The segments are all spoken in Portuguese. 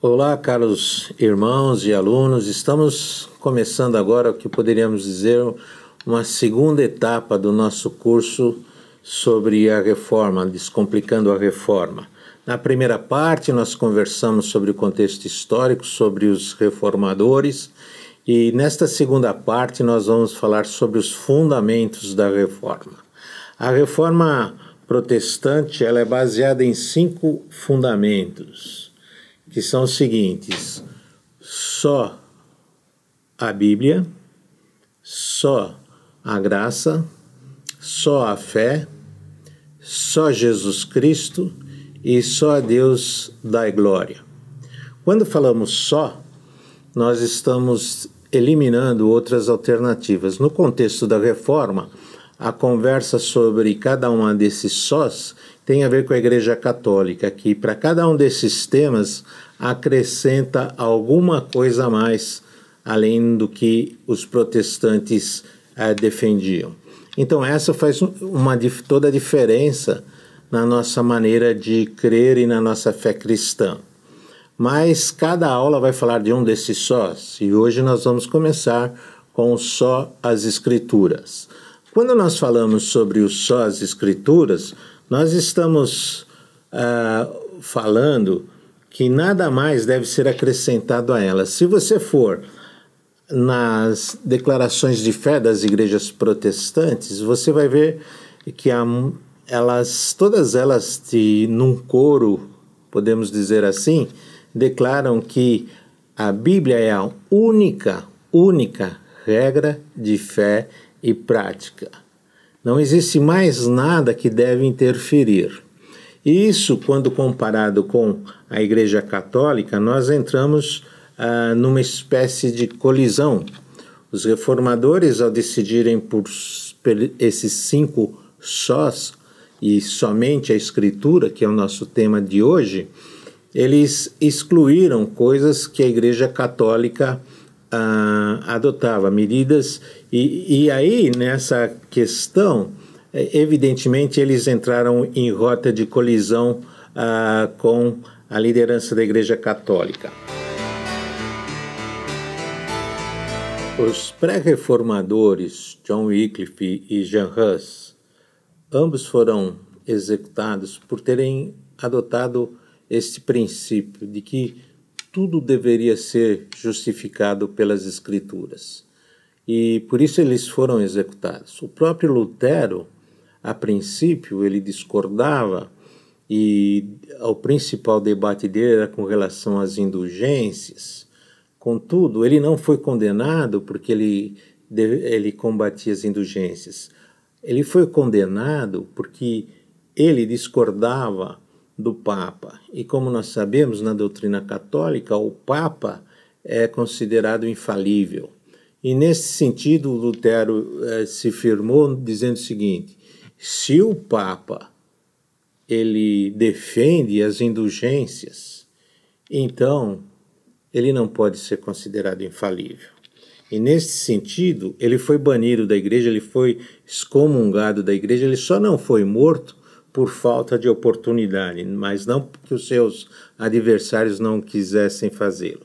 Olá, caros irmãos e alunos. Estamos começando agora o que poderíamos dizer uma segunda etapa do nosso curso sobre a Reforma, Descomplicando a Reforma. Na primeira parte, nós conversamos sobre o contexto histórico, sobre os reformadores, e nesta segunda parte nós vamos falar sobre os fundamentos da Reforma. A Reforma protestante ela é baseada em 5 fundamentos, que são os seguintes: só a Bíblia, só a graça, só a fé, só Jesus Cristo e só a Deus dai glória. Quando falamos só, nós estamos eliminando outras alternativas. No contexto da Reforma, a conversa sobre cada uma desses sós tem a ver com a Igreja Católica, que para cada um desses temas acrescenta alguma coisa a mais, além do que os protestantes defendiam. Então essa faz toda a diferença na nossa maneira de crer e na nossa fé cristã. Mas cada aula vai falar de um desses sós, e hoje nós vamos começar com só as Escrituras. Quando nós falamos sobre o só as Escrituras, nós estamos falando que nada mais deve ser acrescentado a elas. Se você for nas declarações de fé das igrejas protestantes, você vai ver que todas elas, num coro, podemos dizer assim, declaram que a Bíblia é a única regra de fé e prática. Não existe mais nada que deve interferir. E isso, quando comparado com a Igreja Católica, nós entramos numa espécie de colisão. Os reformadores, ao decidirem por esses 5 sós, e somente a Escritura, que é o nosso tema de hoje, eles excluíram coisas que a Igreja Católica adotava, medidas, e aí nessa questão, evidentemente eles entraram em rota de colisão com a liderança da Igreja Católica. Os pré-reformadores John Wycliffe e Jean Hus, ambos foram executados por terem adotado este princípio de que tudo deveria ser justificado pelas Escrituras. E por isso eles foram executados. O próprio Lutero, a princípio, ele discordava, e o principal debate dele era com relação às indulgências. Contudo, ele não foi condenado porque ele combatia as indulgências. Ele foi condenado porque ele discordava do Papa. E como nós sabemos, na doutrina católica, o Papa é considerado infalível. E nesse sentido, Lutero se firmou dizendo o seguinte: se o Papa ele defende as indulgências, então ele não pode ser considerado infalível. E nesse sentido, ele foi banido da igreja, ele foi excomungado da igreja, ele só não foi morto por falta de oportunidade, mas não porque os seus adversários não quisessem fazê-lo.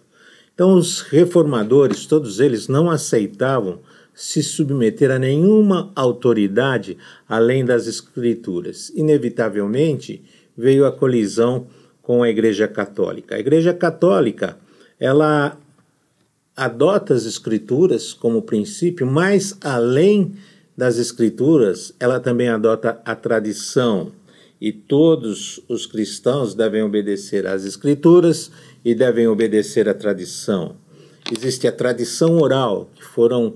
Então os reformadores, todos eles, não aceitavam se submeter a nenhuma autoridade além das Escrituras. Inevitavelmente veio a colisão com a Igreja Católica. A Igreja Católica, ela adota as Escrituras como princípio, mas além das Escrituras, ela também adota a tradição. E todos os cristãos devem obedecer às Escrituras e devem obedecer à tradição. Existe a tradição oral, que foram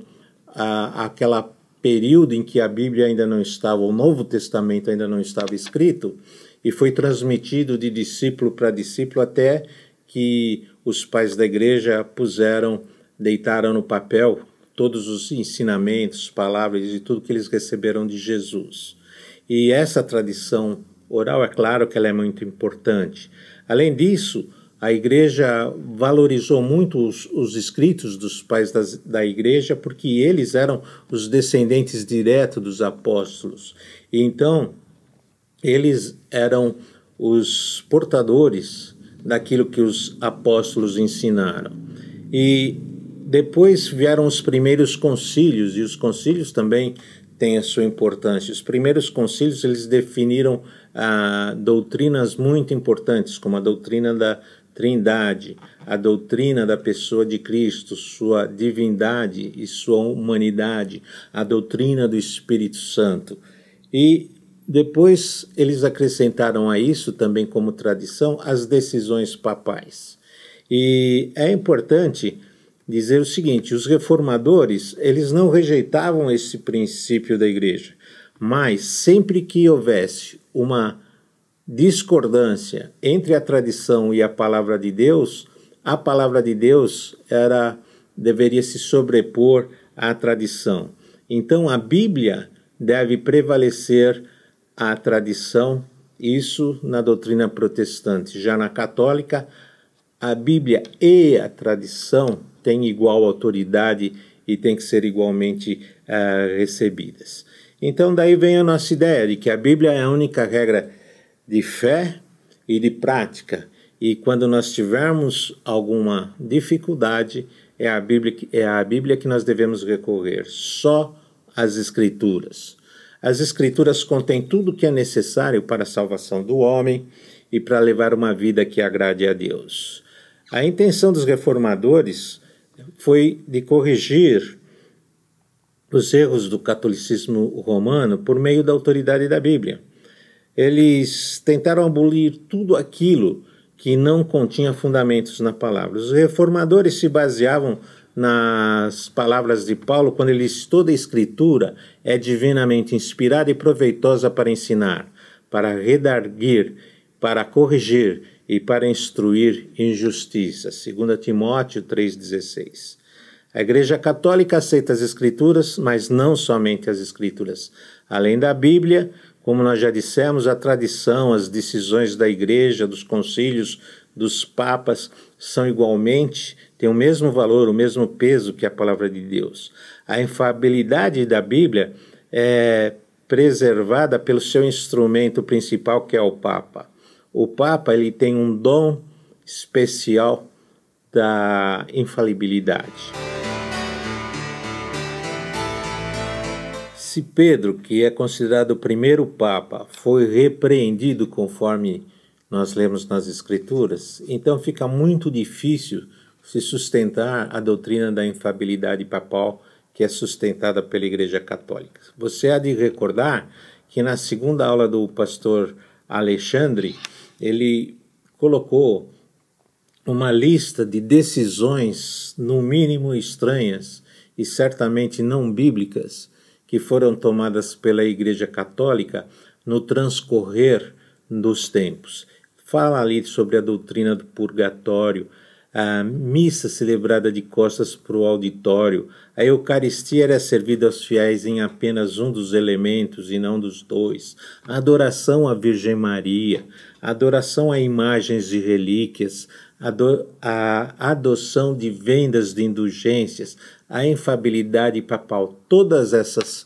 aquele período em que a Bíblia ainda não estava, o Novo Testamento ainda não estava escrito, e foi transmitido de discípulo para discípulo até que os pais da igreja deitaram no papel todos os ensinamentos, palavras e tudo que eles receberam de Jesus. E essa tradição oral, é claro que ela é muito importante. Além disso, a igreja valorizou muito os escritos dos pais da igreja, porque eles eram os descendentes diretos dos apóstolos. E então, eles eram os portadores daquilo que os apóstolos ensinaram. E depois vieram os primeiros concílios, e os concílios também têm a sua importância. Os primeiros concílios, eles definiram doutrinas muito importantes, como a doutrina da Trindade, a doutrina da pessoa de Cristo, sua divindade e sua humanidade, a doutrina do Espírito Santo. E depois eles acrescentaram a isso, também como tradição, as decisões papais. E é importante dizer o seguinte: os reformadores, eles não rejeitavam esse princípio da igreja, mas sempre que houvesse uma discordância entre a tradição e a palavra de Deus, a palavra de Deus deveria se sobrepor à tradição. Então a Bíblia deve prevalecer à tradição, isso na doutrina protestante. Já na católica, a Bíblia e a tradição têm igual autoridade e têm que ser igualmente recebidas. Então daí vem a nossa ideia de que a Bíblia é a única regra de fé e de prática, e quando nós tivermos alguma dificuldade, é a Bíblia que nós devemos recorrer, só as Escrituras. As Escrituras contêm tudo o que é necessário para a salvação do homem e para levar uma vida que agrade a Deus. A intenção dos reformadores foi de corrigir os erros do catolicismo romano por meio da autoridade da Bíblia. Eles tentaram abolir tudo aquilo que não continha fundamentos na palavra. Os reformadores se baseavam nas palavras de Paulo quando ele diz: toda a escritura é divinamente inspirada e proveitosa para ensinar, para redarguir, para corrigir e para instruir em justiça. 2 Timóteo 3,16. A Igreja Católica aceita as Escrituras, mas não somente as Escrituras. Além da Bíblia, como nós já dissemos, a tradição, as decisões da Igreja, dos concílios, dos papas, são igualmente, têm o mesmo valor, o mesmo peso que a palavra de Deus. A infalibilidade da Bíblia é preservada pelo seu instrumento principal, que é o Papa. O Papa, ele tem um dom especial da infalibilidade. Se Pedro, que é considerado o primeiro Papa, foi repreendido conforme nós lemos nas Escrituras, então fica muito difícil se sustentar a doutrina da infalibilidade papal, que é sustentada pela Igreja Católica. Você há de recordar que na segunda aula do pastor Alexandre, ele colocou uma lista de decisões, no mínimo estranhas e certamente não bíblicas, que foram tomadas pela Igreja Católica no transcorrer dos tempos. Fala ali sobre a doutrina do purgatório, a missa celebrada de costas para o auditório, a Eucaristia era servida aos fiéis em apenas um dos elementos e não dos dois, a adoração à Virgem Maria, a adoração a imagens e relíquias, a adoção de vendas de indulgências, a infalibilidade papal. Todas essas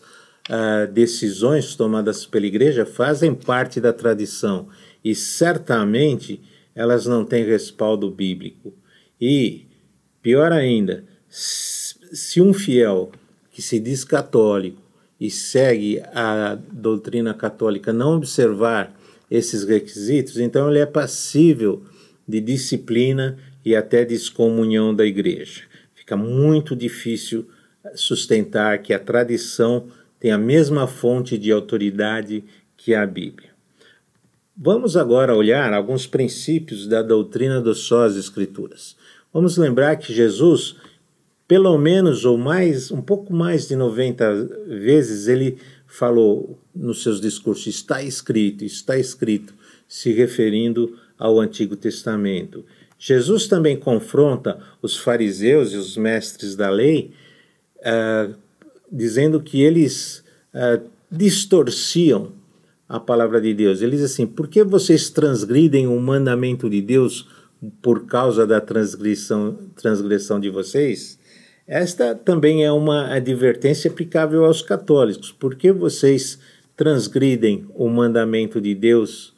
decisões tomadas pela Igreja fazem parte da tradição e certamente elas não têm respaldo bíblico. E, pior ainda, se um fiel que se diz católico e segue a doutrina católica não observar esses requisitos, então ele é passível de disciplina e até de excomunhão da igreja. Fica muito difícil sustentar que a tradição tem a mesma fonte de autoridade que a Bíblia. Vamos agora olhar alguns princípios da doutrina do só as Escrituras. Vamos lembrar que Jesus, pelo menos ou mais, um pouco mais de 90 vezes, ele falou nos seus discursos: está escrito, se referindo ao Antigo Testamento. Jesus também confronta os fariseus e os mestres da lei, dizendo que eles distorciam a palavra de Deus. Ele diz assim: por que vocês transgridem o mandamento de Deus por causa da transgressão de vocês? Esta também é uma advertência aplicável aos católicos. Por que vocês transgridem o mandamento de Deus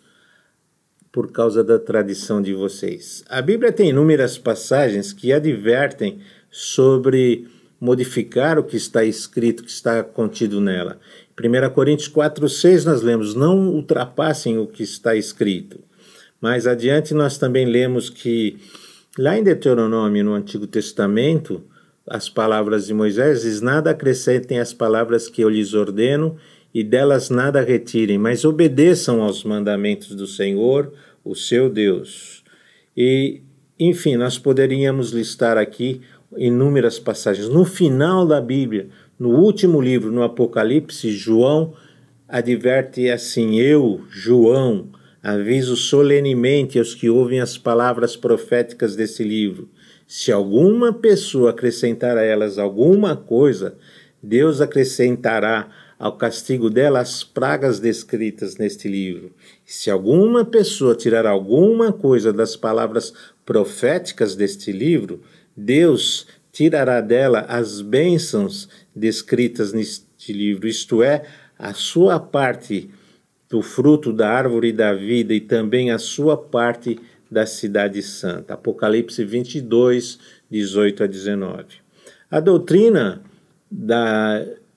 por causa da tradição de vocês. A Bíblia tem inúmeras passagens que advertem sobre modificar o que está escrito, que está contido nela. Em 1 Coríntios 4:6 nós lemos: não ultrapassem o que está escrito. Mais adiante nós também lemos que lá em Deuteronômio, no Antigo Testamento, as palavras de Moisés diz: nada acrescentem às palavras que eu lhes ordeno, e delas nada retirem, mas obedeçam aos mandamentos do Senhor, o seu Deus. E, enfim, nós poderíamos listar aqui inúmeras passagens. No final da Bíblia, no último livro, no Apocalipse, João adverte assim: eu, João, aviso solenemente aos que ouvem as palavras proféticas desse livro. Se alguma pessoa acrescentar a elas alguma coisa, Deus acrescentará ao castigo dela as pragas descritas neste livro. Se alguma pessoa tirar alguma coisa das palavras proféticas deste livro, Deus tirará dela as bênçãos descritas neste livro, isto é, a sua parte do fruto da árvore da vida e também a sua parte da cidade santa. Apocalipse 22, 18 a 19. A doutrina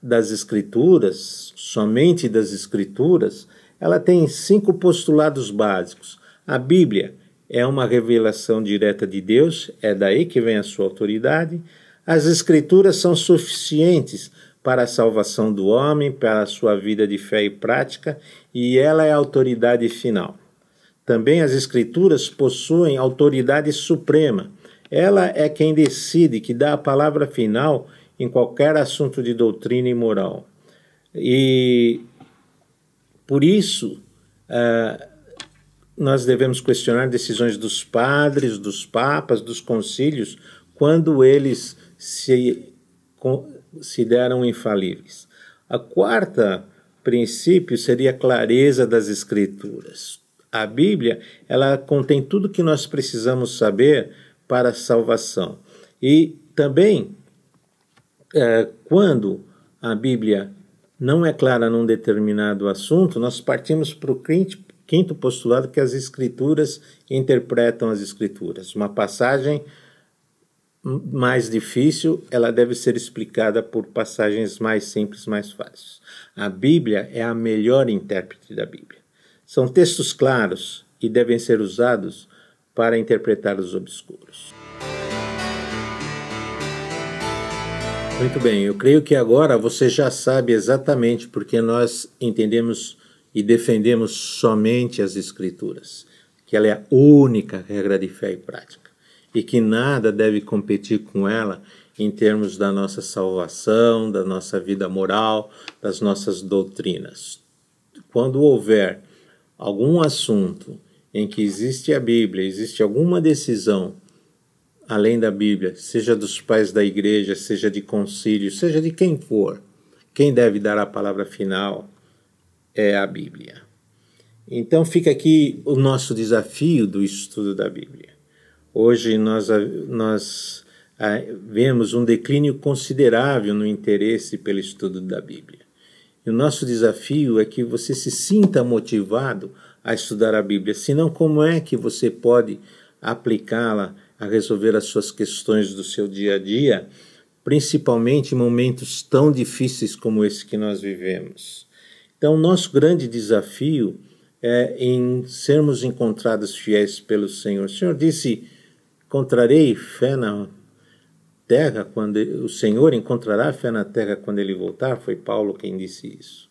das Escrituras, somente das Escrituras, ela tem 5 postulados básicos. A Bíblia é uma revelação direta de Deus, é daí que vem a sua autoridade. As Escrituras são suficientes para a salvação do homem, para a sua vida de fé e prática, e ela é a autoridade final. Também as Escrituras possuem autoridade suprema. Ela é quem decide, que dá a palavra final em qualquer assunto de doutrina e moral. E por isso nós devemos questionar decisões dos padres, dos papas, dos concílios, quando eles se deram infalíveis. A quarta princípio seria a clareza das Escrituras. A Bíblia, ela contém tudo que nós precisamos saber para a salvação. E também, quando a Bíblia não é clara num determinado assunto, nós partimos para o quinto postulado, que as Escrituras interpretam as Escrituras. Uma passagem mais difícil, ela deve ser explicada por passagens mais simples, mais fáceis. A Bíblia é a melhor intérprete da Bíblia. São textos claros e devem ser usados para interpretar os obscuros. Muito bem, eu creio que agora você já sabe exatamente porque nós entendemos e defendemos somente as Escrituras, que ela é a única regra de fé e prática, e que nada deve competir com ela em termos da nossa salvação, da nossa vida moral, das nossas doutrinas. Quando houver algum assunto em que existe a Bíblia, existe alguma decisão além da Bíblia, seja dos pais da igreja, seja de concílio, seja de quem for, quem deve dar a palavra final é a Bíblia. Então fica aqui o nosso desafio do estudo da Bíblia. Hoje nós vemos um declínio considerável no interesse pelo estudo da Bíblia. E o nosso desafio é que você se sinta motivado a estudar a Bíblia, senão como é que você pode aplicá-la a resolver as suas questões do seu dia a dia, principalmente em momentos tão difíceis como esse que nós vivemos. Então, nosso grande desafio é em sermos encontrados fiéis pelo Senhor. O Senhor disse: encontrarei fé na terra quando o Senhor encontrará fé na terra quando ele voltar. Foi Paulo quem disse isso.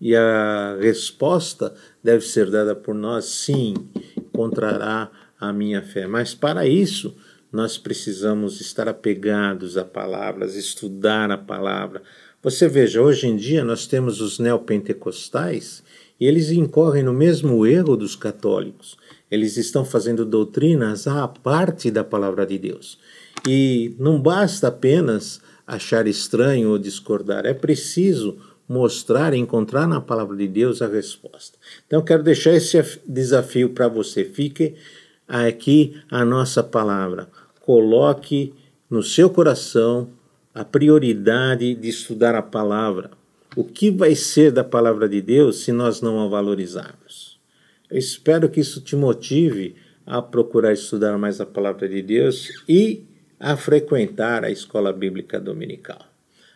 E a resposta deve ser dada por nós: sim, encontrará a minha fé. Mas para isso nós precisamos estar apegados a palavras, estudar a palavra. Você veja, hoje em dia nós temos os neopentecostais e eles incorrem no mesmo erro dos católicos. Eles estão fazendo doutrinas à parte da palavra de Deus. E não basta apenas achar estranho ou discordar, é preciso mostrar e encontrar na palavra de Deus a resposta. Então eu quero deixar esse desafio para você. Fique aqui a nossa palavra. Coloque no seu coração a prioridade de estudar a palavra. O que vai ser da palavra de Deus se nós não a valorizarmos? Eu espero que isso te motive a procurar estudar mais a palavra de Deus e a frequentar a escola bíblica dominical.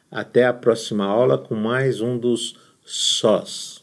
Até a próxima aula com mais um dos sós.